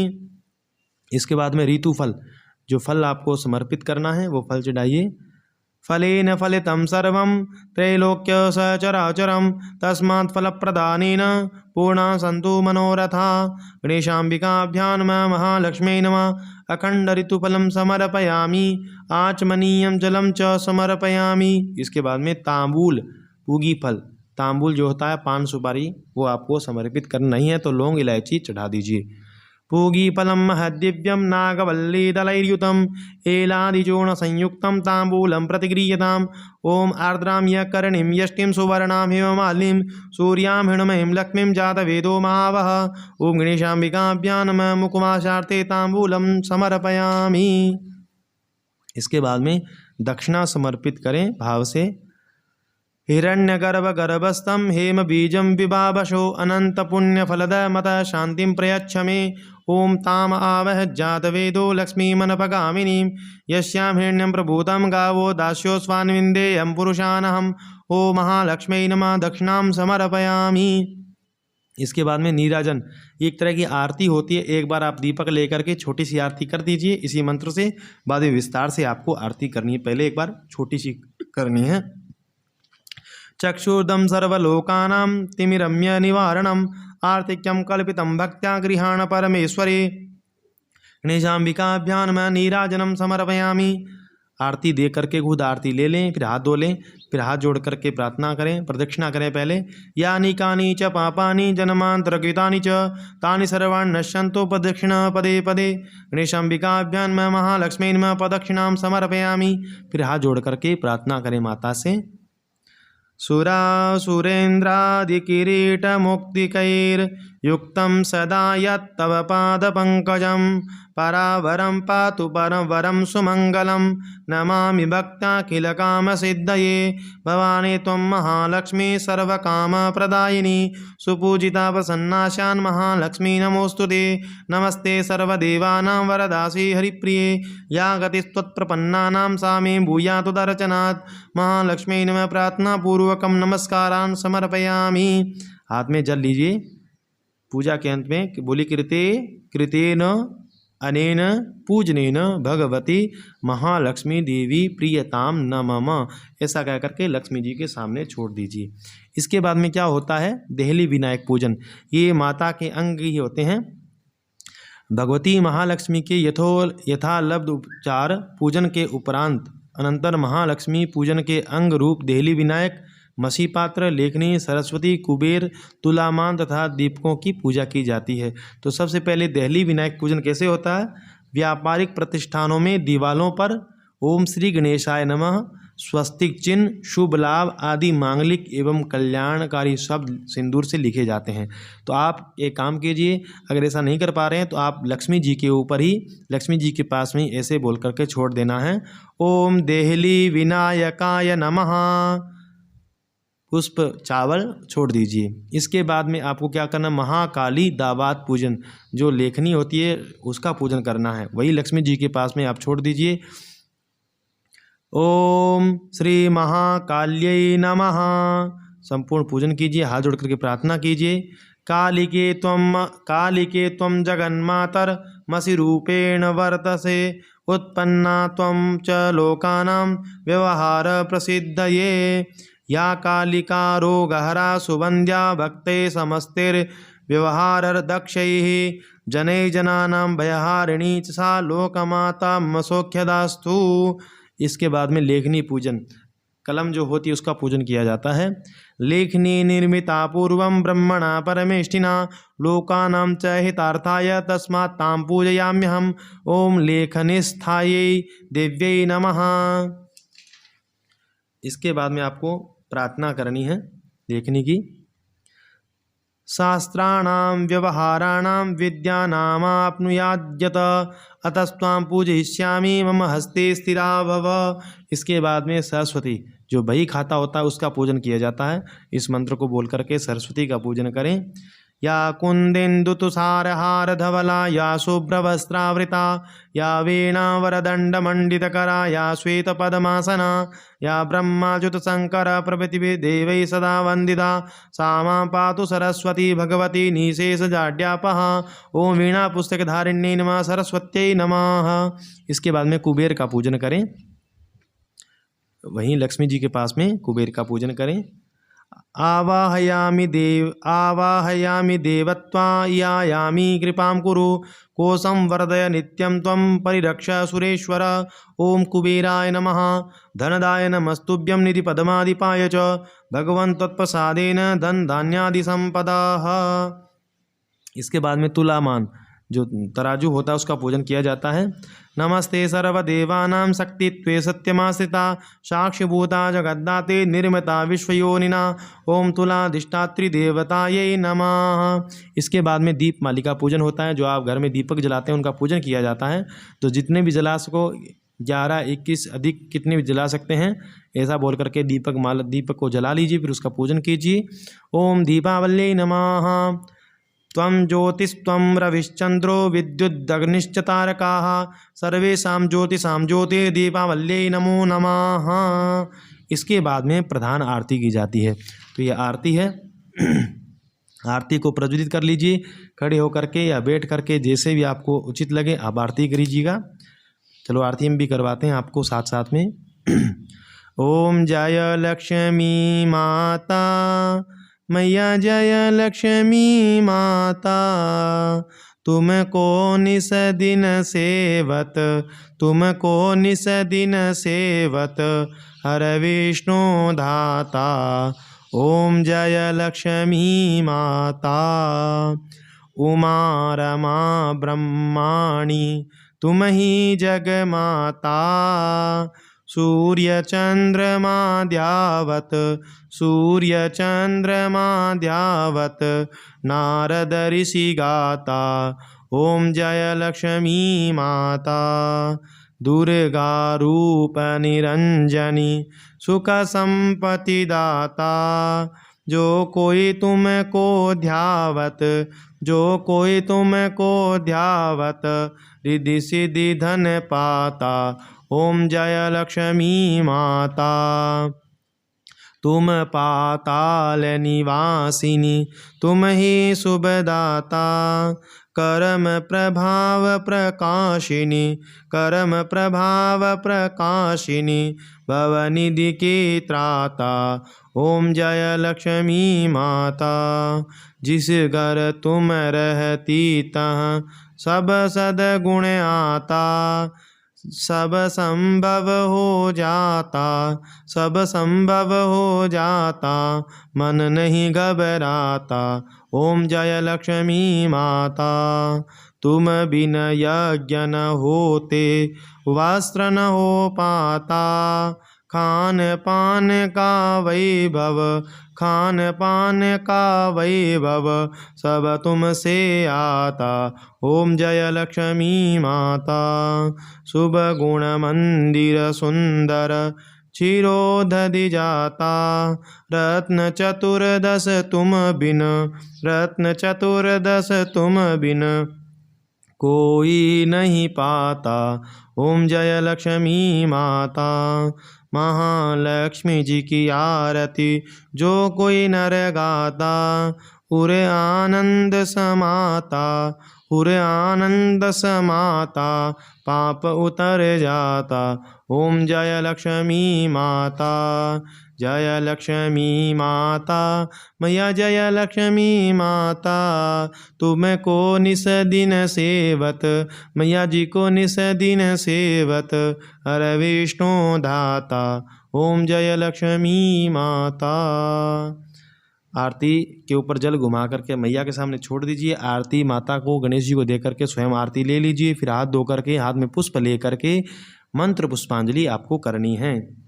इसके बाद में ऋतु फल, जो फल आपको समर्पित करना है वो फल चढ़ाइए। फलेन फलितं सर्वं त्रैलोक्य सचराचरं तस्मात् फलप्रदानेन पूर्णा सन्तु मनोरथा। गणेशाम्बिकाभ्यां नमः महालक्ष्मी नमः अखंड ऋतुफलं समर्पयामि आचमनीयं जलं च समर्पयामि। इसके बाद में तांबूल पूगी फल, तांबूल जो होता है पान सुपारी, वो आपको समर्पित करना नहीं है तो लौंग इलायची चढ़ा दीजिए। पूगीफलं महद्दिव्यं नागवल्लीदलैर्युतम् एलादिचूर्णसंयुक्तं ताम्बूलं प्रतिगृह्यताम्। ओम आर्द्रां यकर्णीं यष्टिं सुवर्णां हेममालिनीं सूर्यां हिरण्मयीं लक्ष्मीं जातवेदो महावः। ओम गणेशाम्बिकाभ्यां नमः मुखवासार्थे ताम्बूलं समर्पयामि। इसके बाद में दक्षिणा समर्पित करें भाव से। हिरण्यगर्भगर्भस्थं हेमबीजं विभावशो अनन्तपुण्यफलद मत शान्तिं प्रयच्छ मे। ओम ताम आवह जातवेदो लक्ष्मीमनपगामिनीं यस्यां हिरण्यं प्रभूतं गावो दास्यो स्वान्विन्देयं पुरुषानहम्। ओ महालक्ष्मी नमः दक्षिणां समर्पयामि। इसके बाद में नीराजन, एक तरह की आरती होती है। एक बार आप दीपक लेकर के छोटी सी आरती कर दीजिए इसी मंत्र से, बाद में विस्तार से आपको आरती करनी है। पहले एक बार छोटी सी करनी है। चक्षुर्दम सर्वलोकानां तिमिरम्य निवारणम आर्तिक्यम कल्पितम भक्त्या गृहाण परमेश्वरे गणेशाम्बिकाभ्यां मैं नीराजनम समर्पयामि। आरती दे करके खुद आरती ले लें, फिर हाथ धो लें, फिर हाथ जोड़ करके प्रार्थना करें, प्रदक्षिणा करें। पहले यानि कानि च पापानि जन्मान्तरकृतानि च तानि सर्वाणि नश्यन्तु प्रदक्षिणा पदे पदे गणेशाम्बिकाभ्यां मैं महालक्ष्मी नमः प्रदक्षिणां समर्पयामि। फिर हाथ जोड़ करके प्रार्थना करें माता से। सुरासुरेन्द्रादिकिरीटमुक्तिकैर्युक्तं सदा यत्तव पादपङ्कजं परावरं पातु परवरं सुमङ्गलं नमामि भक्त्याखिलकामसिद्धये। भवानी त्वं महालक्ष्मी सर्वकामप्रदायिनी सुपूजिता प्रसन्नाशान् महालक्ष्मी नमोऽस्तुते। नमस्ते सर्वदेवानां वरदासि हरिप्रिये या गतिस्त्वत्प्रपन्नानां सा मे भूयात् दर्शनात्। महालक्ष्मी नमः प्रार्थना पूर्वकं नमस्कारान् समर्पयामि। हाथ में जल लीजिए। पूजा के अंत में बोली कृतेन अनेन पूजनेन भगवती महालक्ष्मी देवी प्रियताम न मम, ऐसा कह करके लक्ष्मी जी के सामने छोड़ दीजिए। इसके बाद में क्या होता है, देहली विनायक पूजन। ये माता के अंग ही होते हैं। भगवती महालक्ष्मी के यथालब्ध उपचार पूजन के उपरांत अनंतर महालक्ष्मी पूजन के अंग रूप देहली विनायक, मसी पात्र, लेखनी, सरस्वती, कुबेर, तुलामान तथा दीपकों की पूजा की जाती है। तो सबसे पहले देहली विनायक पूजन कैसे होता है। व्यापारिक प्रतिष्ठानों में दीवालों पर ओम श्री गणेशाय नमः, स्वस्तिक चिन्ह, शुभ लाभ आदि मांगलिक एवं कल्याणकारी शब्द सिंदूर से लिखे जाते हैं। तो आप एक काम कीजिए, अगर ऐसा नहीं कर पा रहे हैं तो आप लक्ष्मी जी के ऊपर ही, लक्ष्मी जी के पास में ही ऐसे बोल करके छोड़ देना है। ओम देहली विनायकाय नमः, पुष्प चावल छोड़ दीजिए। इसके बाद में आपको क्या करना, महाकाली दावात पूजन, जो लेखनी होती है उसका पूजन करना है। वही लक्ष्मी जी के पास में आप छोड़ दीजिए। ओम श्री महाकाल्यै नमः, संपूर्ण पूजन कीजिए, हाथ जोड़ करके प्रार्थना कीजिए। कालिके त्वं जगन्मातर्मसि रूपेण वर्तसे उत्पन्ना त्वं च लोकानां व्यवहार प्रसिद्धये। या कालिका रोगहरा सुवन्द्या भक्ते समस्तिर्व्यवहारदक्षैः जनै जनानां भयहारिणी च सा लोकमाता मम सौख्यदास्तु। इसके बाद में लेखनी पूजन, कलम जो होती है उसका पूजन किया जाता है। लेखनी निर्मिता पूर्वं ब्रह्मणा परमेष्ठिना लोकानां च हितार्थाय तस्मात् तां पूजयाम्यहम्। ओम लेखनिस्थायै देव्यै नमः। इसके बाद में आपको प्रार्थना करनी है लेखनी की। शास्त्राणां व्यवहाराणां विद्यानामाप्नुयाद्यत अतस्त्वां पूजयिष्यामि मम हस्ते स्थिरा भव। इसके बाद में सरस्वती, जो बही खाता होता है उसका पूजन किया जाता है। इस मंत्र को बोल करके सरस्वती का पूजन करें। या कुन्देन्दुतुषारहार धवला या शुभ्रवस्त्रावृता या वीणावरदण्डमण्डितकरा या श्वेतपद्मासना या ब्रह्माच्युतशङ्कर प्रभृतिभिः देवैः सदा वन्दिता सा मां पातु सरस्वती भगवती निशेषजाड्यापहा। ओम वीणा पुस्तकधारिण्यै नमः, सरस्वत्यै नमः। इसके बाद में कुबेर का पूजन करें। वहीं लक्ष्मी जी के पास में कुबेर का पूजन करें। आवाहयामि देवत्वायामि कृपां कुरु कोशं वर्धय नित्यं त्वं परिरक्ष सुरेश्वर। ओम कुबेराय नमः, धनदाय नमस्तुभ्यं, निधिपद्मादिपाय च भगवन् त्वत्प्रसादेन धन धान्यादि संपदाः। इसके बाद में तुलामान, जो तराजू होता है उसका पूजन किया जाता है। नमस्ते सर्वदेवानां शक्तित्वे सत्यमाश्रिता साक्षिभूता जगद्दाते निर्मिता विश्वयोनिना। ओम तुलाधिष्ठात्री देवतायै नमः। इसके बाद में दीप मालिका पूजन होता है। जो आप घर में दीपक जलाते हैं उनका पूजन किया जाता है। तो जितने भी जला सको, 11, 21 अधिक कितने भी जला सकते हैं, ऐसा बोल करके दीपक को जला लीजिए, फिर उसका पूजन कीजिए। ओम दीपावल्यै नमः। त्वं ज्योतिस्त्वं रविश्चन्द्रो विद्युदग्निश्च तारकाः सर्वेषां ज्योतिषां ज्योतिर्दीपावल्यै नमो नमः। इसके बाद में प्रधान आरती की जाती है। तो ये आरती है। आरती को प्रज्वलित कर लीजिए, खड़े होकर के या बैठ करके, जैसे भी आपको उचित लगे आप आरती करीजिएगा। चलो आरती हम भी करवाते हैं आपको साथ साथ में। ओम जय लक्ष्मी माता, मैया जय लक्ष्मी माता, तुमको निस दिन सेवत, तुमको निस दिन सेवत, हर विष्णु धाता। ओम जय लक्ष्मी माता, उमा रमा ब्रह्माणी, तुम ही जग माता, सूर्य चंद्रमा द्यावत, सूर्य चंद्रमा द्यावत, नारद ऋषि गाता। ओम जय लक्ष्मी माता, दुर्गा रूप निरंजनी, सुख संपत्ति दाता, जो कोई तुमको ध्यावत, जो कोई तुमको ध्यावत, रिद्धि सिद्धि धन पाता। ओम जय लक्ष्मी माता, तुम पाताल निवासिनी, तुम ही शुभदाता, कर्म प्रभाव प्रकाशिनी, कर्म प्रभाव प्रकाशिनी, भवनिधि की त्राता। ओम जय लक्ष्मी माता, जिस घर तुम रहती तहाँ सब सद्गुण आता, सब संभव हो जाता, सब संभव हो जाता, मन नहीं घबराता। ओम जय लक्ष्मी माता, तुम बिन यज्ञ न होते, वस्त्र न हो पाता, खान पान का वैभव, खान पान का वैभव, सब तुमसे आता। ओम जय लक्ष्मी माता, शुभ गुण मंदिर सुंदर, क्षीरोदधि जाता, रत्न चतुर्दश तुम बिन, रत्न चतुर्दश तुम बिन, कोई नहीं पाता। ओम जय लक्ष्मी माता, महालक्ष्मी जी की आरती जो कोई नर गाता, उरे आनंद समाता, उरे आनंद समाता, पाप उतर जाता। ओम जय लक्ष्मी माता, जय लक्ष्मी माता, मैया जय लक्ष्मी माता, तुमको निस दिन सेवत, मैया जी को निस दिन सेवत, हर विष्णु धाता। ओम जय लक्ष्मी माता। आरती के ऊपर जल घुमा करके मैया के सामने छोड़ दीजिए। आरती माता को गणेश जी को दे करके स्वयं आरती ले लीजिए। फिर हाथ धो करके हाथ में पुष्प ले करके मंत्र पुष्पांजलि आपको करनी है।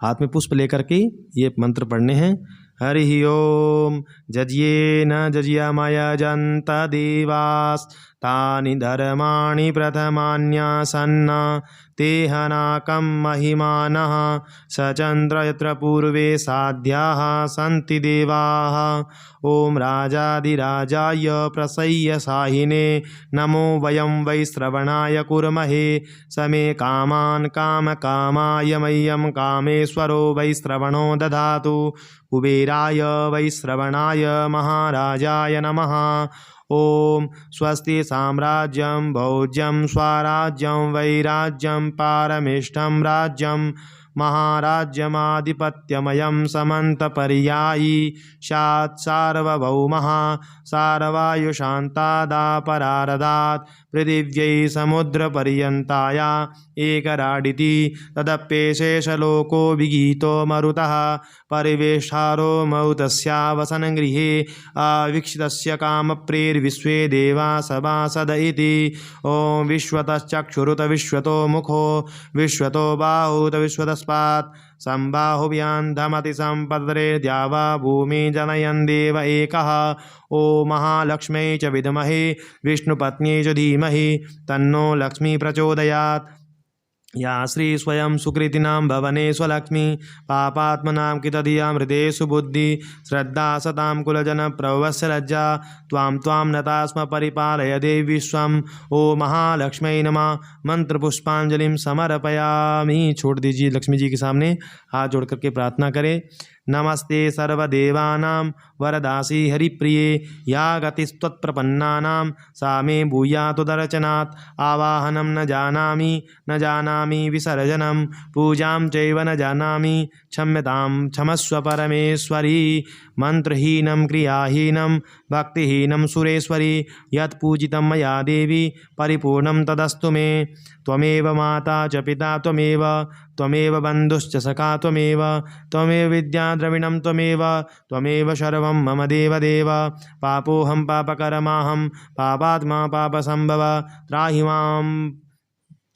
हाथ में पुष्प लेकर के ये मंत्र पढ़ने हैं। हरि ओम जज्ये न जज्या माया जंता देवास तानि धर्माणि प्रथमान्यासन्न तेहनाकं महिमानः सचंद्र यत्र पूर्वे साध्याः सन्ति देवाः। ओम राजाधिराजाय प्रसह्य साहिने नमो वयं वै श्रवणाय कुर्महे समे कामान् कामकामाय मह्यं कामेश्वरो वै श्रवणो दधातु। कुबेराय वै श्रवणाय महाराजाय नमः। ओम स्वस्ति साम्राज्यं भोज्यं स्वराज्यं वैराज्यं पारमेष्ठं राज्यं महाराज्यमाधिपत्यमयं समन्तपर्यायी स्यात् सार्वभौमः सार्वायुशान्तादापरारदात् पृथिव्यै समुद्रपर्यन्ताया एकराडिति तदप्येशेषलोको विगीतो मरुतः परिवेष्टारो मरुतस्यावसनगृहे अवीक्षितस्य कामप्रेर्विश्वे देवा सभासद इति। ओम विश्वतश्चक्षुरुत विश्वतो मुखो विश्वतो बाहुत विश्वतस्पात् संबाहुव्यान्धमति सम्पद्रे द्यावा भूमि जनयन् देव एकः। ओ महालक्ष्म्यै च विद्महे विष्णुपत्न्यै च धीमहि तन्नो लक्ष्मी प्रचोदयात्। या श्री स्वयं सुकृतिनां भवने स्वलक्ष्मी पापात्मनां कितधिया हृदयेषु बुद्धि श्रद्धा सतां कुलजन प्रभवस्य लज्जा त्वां त्वां नता स्म परिपालय देवी विश्वम। ओ महालक्ष्मी नमः। मंत्र पुष्पांजलिं समर्पयामि। छोड़ दीजिए लक्ष्मी जी के सामने, हाथ जोड़ करके प्रार्थना करें। नमस्ते सर्वदेवानां वरदासी हरिप्रिये या गतिस्त्वत्प्रपन्नानां सा मे भूयात्तदर्चनात्। आवाहनं न जानामि विसर्जनं पूजां चैव न जानामि क्षम्यतां क्षमस्व परमेश्वरी। मंत्रहीनं क्रियाहीनं भक्तिहीनं सुरेश्वरी यत्पूजितं मया देवी परिपूर्णं तदस्तु मे। त्वमेव माता च पिता त्वमेव बन्धुश्च सखा त्वमेव विद्या द्रविणं त्वमेव सर्वं मम देवदेव। पापोऽहं पापकर्माहं पापात्मा पापसंभव।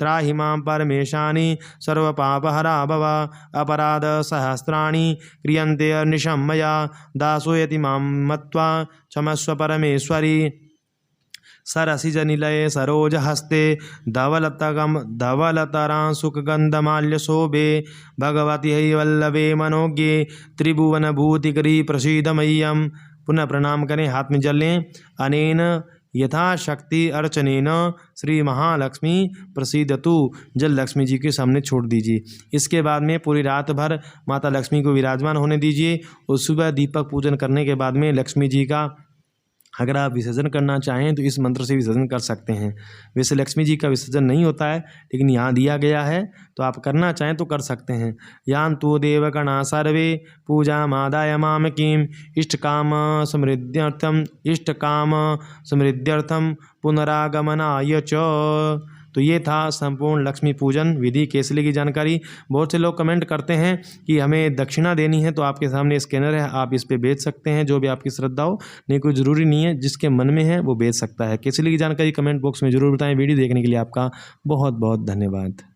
त्राहि मां परमेशानि सर्वपापहरा भव। अपराधसहस्राणि क्रियन्ते अनिशं मया दासोऽयति मां मत्वा क्षमस्व परमेश्वरी। सरसिजनिलये सरोजहस्ते धवलतरांशुकगन्धमाल्यशोभे भगवति वल्लभे मनोज्ञे त्रिभुवनभूतिकरी प्रसीद मह्यम। पुनः प्रणाम करें, हाथ में जल लें। अनेन यथाशक्ति अर्चनेन श्री महालक्ष्मी प्रसीदतु। जल लक्ष्मी जी के सामने छोड़ दीजिए। इसके बाद में पूरी रात भर माता लक्ष्मी को विराजमान होने दीजिए और सुबह दीपक पूजन करने के बाद में लक्ष्मी जी का अगर आप विसर्जन करना चाहें तो इस मंत्र से विसर्जन कर सकते हैं। वैसे लक्ष्मी जी का विसर्जन नहीं होता है, लेकिन यहाँ दिया गया है, तो आप करना चाहें तो कर सकते हैं। यान तो देवगणा सर्वे पूजा मादाय माम किम इष्टकाम समृद्ध्यर्थम पुनरागमनाय च। तो ये था संपूर्ण लक्ष्मी पूजन विधि केसली की जानकारी। बहुत से लोग कमेंट करते हैं कि हमें दक्षिणा देनी है, तो आपके सामने स्कैनर है, आप इस पे भेज सकते हैं जो भी आपकी श्रद्धा हो। नहीं, कोई ज़रूरी नहीं है, जिसके मन में है वो भेज सकता है। केसली की जानकारी कमेंट बॉक्स में ज़रूर बताएं। वीडियो देखने के लिए आपका बहुत बहुत धन्यवाद।